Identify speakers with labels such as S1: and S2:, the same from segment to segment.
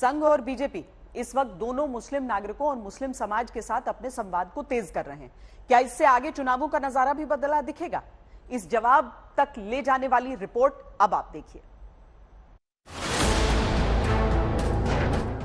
S1: संघ और बीजेपी इस वक्त दोनों मुस्लिम नागरिकों और मुस्लिम समाज के साथ अपने संवाद को तेज कर रहे हैं। क्या इससे आगे चुनावों का नजारा भी बदला दिखेगा? इस जवाब तक ले जाने वाली रिपोर्ट अब आप देखिए।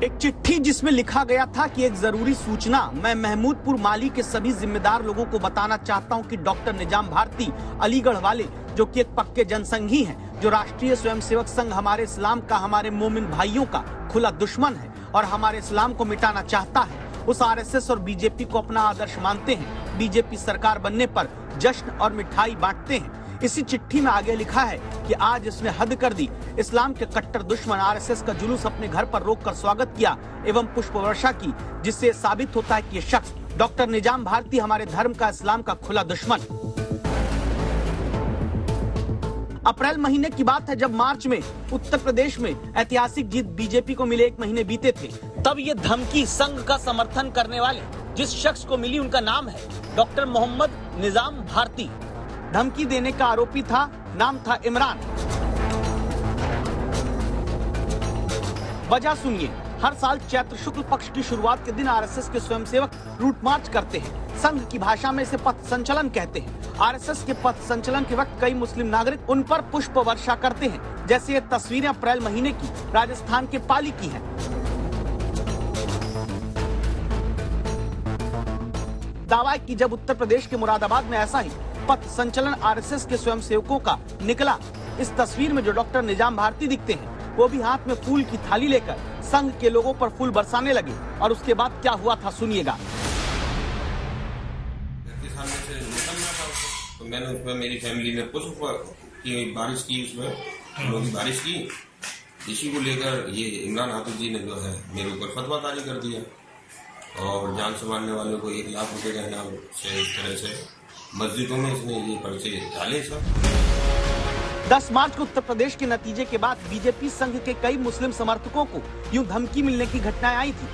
S2: एक चिट्ठी जिसमें लिखा गया था कि एक जरूरी सूचना मैं महमूदपुर माली के सभी जिम्मेदार लोगों को बताना चाहता हूं कि डॉक्टर निजाम भारती अलीगढ़ वाले, जो कि एक पक्के जनसंघी हैं, जो राष्ट्रीय स्वयंसेवक संघ हमारे इस्लाम का, हमारे मोमिन भाइयों का खुला दुश्मन है और हमारे इस्लाम को मिटाना चाहता है, उस आरएसएस और बीजेपी को अपना आदर्श मानते हैं। बीजेपी सरकार बनने पर जश्न और मिठाई बांटते हैं। इसी चिट्ठी में आगे लिखा है कि आज इसने हद कर दी। इस्लाम के कट्टर दुश्मन आरएसएस का जुलूस अपने घर पर रोककर स्वागत किया एवं पुष्प वर्षा की, जिससे साबित होता है कि ये शख्स डॉक्टर निजाम भारती हमारे धर्म का, इस्लाम का खुला दुश्मन। अप्रैल महीने की बात है जब मार्च में उत्तर प्रदेश में ऐतिहासिक जीत बीजेपी को मिले 1 महीने बीते थे, तब ये धमकी संघ का समर्थन करने वाले जिस शख्स को मिली उनका नाम है डॉक्टर मोहम्मद निजाम भारती। धमकी देने का आरोपी था, नाम था इमरान। वजह सुनिए। हर साल चैत्र शुक्ल पक्ष की शुरुआत के दिन आरएसएस के स्वयंसेवक रूट मार्च करते हैं। संघ की भाषा में इसे पथ संचलन कहते हैं। आरएसएस के पथ संचलन के वक्त कई मुस्लिम नागरिक उन पर पुष्प वर्षा करते हैं। जैसे ये तस्वीरें अप्रैल महीने की राजस्थान के पाली की हैं। दावा है कि जब उत्तर प्रदेश के मुरादाबाद में ऐसा ही पथ संचलन आरएसएस के स्वयंसेवकों का निकला, इस तस्वीर में जो डॉक्टर निजाम भारती दिखते हैं वो भी हाथ में फूल की थाली लेकर संघ के लोगों पर फूल बरसाने लगे। और उसके बाद क्या हुआ था सुनिएगा।
S3: तो मैंने उसमें मेरी फैमिली ने पुष्प की बारिश की, उसमें लोगों की बारिश की। इसी को लेकर ये इमरान हाफिज जी ने जो है मेरे ऊपर फतवा जारी कर दिया और जान से मारने वालों को 1 लाख रुपए का इनाम से इस तरह से मस्जिदों में इसने ये पर्चे डाले। सब
S2: 10 मार्च को उत्तर प्रदेश के नतीजे के बाद बीजेपी संघ के कई मुस्लिम समर्थकों को यूं धमकी मिलने की घटनाएं आई थी।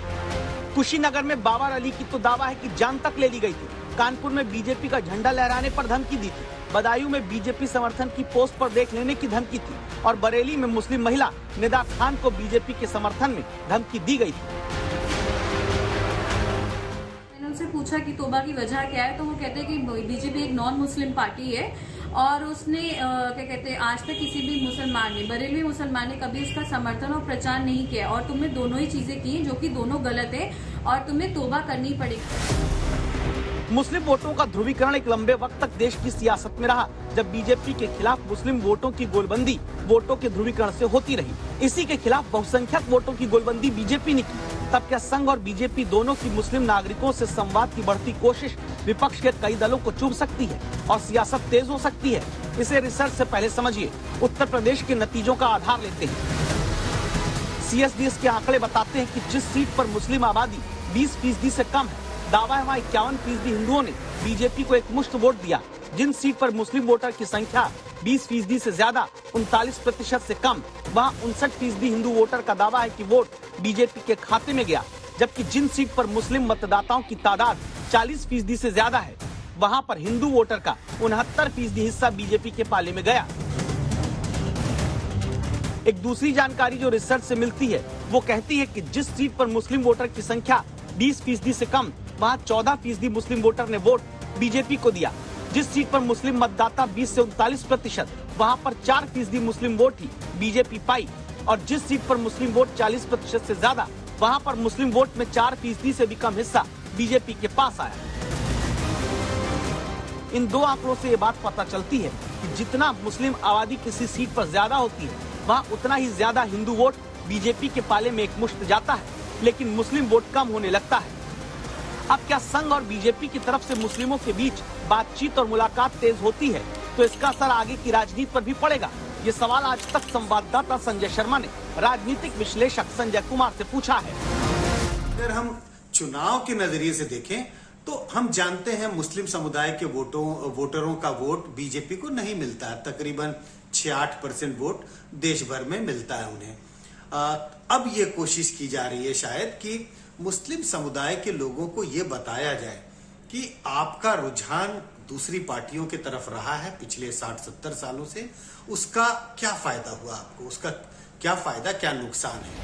S2: कुशीनगर में बाबर अली की तो दावा है कि जान तक ले ली गई थी। कानपुर में बीजेपी का झंडा लहराने पर धमकी दी थी। बदायूं में बीजेपी समर्थन की पोस्ट पर देख लेने की धमकी थी और बरेली में मुस्लिम महिला निदा खान को बीजेपी के समर्थन में धमकी दी गई थी।
S4: उनसे पूछा कि तोबा की वजह क्या है, तो वो कहते हैं कि बीजेपी एक नॉन मुस्लिम पार्टी है और उसने क्या कहते हैं आज तक किसी भी मुसलमान ने, बरेलवी मुसलमान ने कभी उसका समर्थन और प्रचार नहीं किया और तुमने दोनों ही चीजें की जो कि दोनों गलत है और तुम्हें तोबा करनी पड़ेगी।
S2: मुस्लिम वोटों का ध्रुवीकरण एक लंबे वक्त तक देश की सियासत में रहा, जब बीजेपी के खिलाफ मुस्लिम वोटों की गोलबंदी वोटों के ध्रुवीकरण से होती रही। इसी के खिलाफ बहुसंख्यक वोटों की गोलबंदी बीजेपी ने की। तब क्या संघ और बीजेपी दोनों की मुस्लिम नागरिकों से संवाद की बढ़ती कोशिश विपक्ष के कई दलों को चुभ सकती है और सियासत तेज हो सकती है? इसे रिसर्च से पहले समझिए। उत्तर प्रदेश के नतीजों का आधार लेते हैं। सीएसडीएस के आंकड़े बताते हैं कि जिस सीट पर मुस्लिम आबादी 20% से कम है, दावा है वहाँ 51% हिंदुओं ने बीजेपी को एक मुश्त वोट दिया। जिन सीट पर मुस्लिम वोटर की संख्या 20% से ज्यादा 39% से कम, वहाँ 59% हिंदू वोटर का दावा है कि वोट बीजेपी के खाते में गया। जबकि जिन सीट पर मुस्लिम मतदाताओं की तादाद 40% से ज्यादा है, वहाँ पर हिंदू वोटर का 69% हिस्सा बीजेपी के पाले में गया। एक दूसरी जानकारी जो रिसर्च से मिलती है वो कहती है कि जिस सीट पर मुस्लिम वोटर की संख्या 20% से कम, वहाँ 14% मुस्लिम वोटर ने वोट बीजेपी को दिया। जिस सीट पर मुस्लिम मतदाता 20 से 39%, वहाँ पर 4% मुस्लिम वोट ही बीजेपी पाई और जिस सीट पर मुस्लिम वोट 40% से ज्यादा, वहाँ पर मुस्लिम वोट में 4% से भी कम हिस्सा बीजेपी के पास आया। इन दो आंकड़ों से ये बात पता चलती है कि जितना मुस्लिम आबादी किसी सीट पर ज्यादा होती है, वहाँ उतना ही ज्यादा हिंदू वोट बीजेपी के पाले में एकमुश्त जाता है, लेकिन मुस्लिम वोट कम होने लगता है। अब क्या संघ और बीजेपी की तरफ से मुस्लिमों के बीच बातचीत और मुलाकात तेज होती है तो इसका असर आगे की राजनीति पर भी पड़ेगा? ये सवाल आज तक संवाददाता संजय शर्मा ने राजनीतिक विश्लेषक संजय कुमार से पूछा है।
S5: अगर हम चुनाव के नजरिए से देखें तो हम जानते हैं मुस्लिम समुदाय के वोटरों का वोट बीजेपी को नहीं मिलता है। तकरीबन 68% वोट देश भर में मिलता है उन्हें। अब ये कोशिश की जा रही है शायद कि मुस्लिम समुदाय के लोगों को ये बताया जाए कि आपका रुझान दूसरी पार्टियों की तरफ रहा है पिछले 60-70 सालों से, उसका क्या फायदा हुआ आपको, उसका क्या फायदा क्या नुकसान है।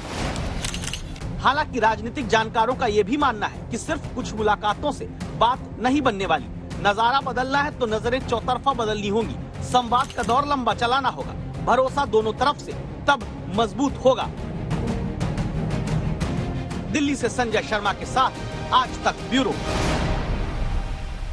S2: हालांकि राजनीतिक जानकारों का ये भी मानना है कि सिर्फ कुछ मुलाकातों से बात नहीं बनने वाली। नजारा बदलना है तो नजरें चौतरफा बदलनी होंगी। संवाद का दौर लंबा चलाना होगा। भरोसा दोनों तरफ से तब मजबूत होगा। दिल्ली से संजय शर्मा के साथ आज तक ब्यूरो।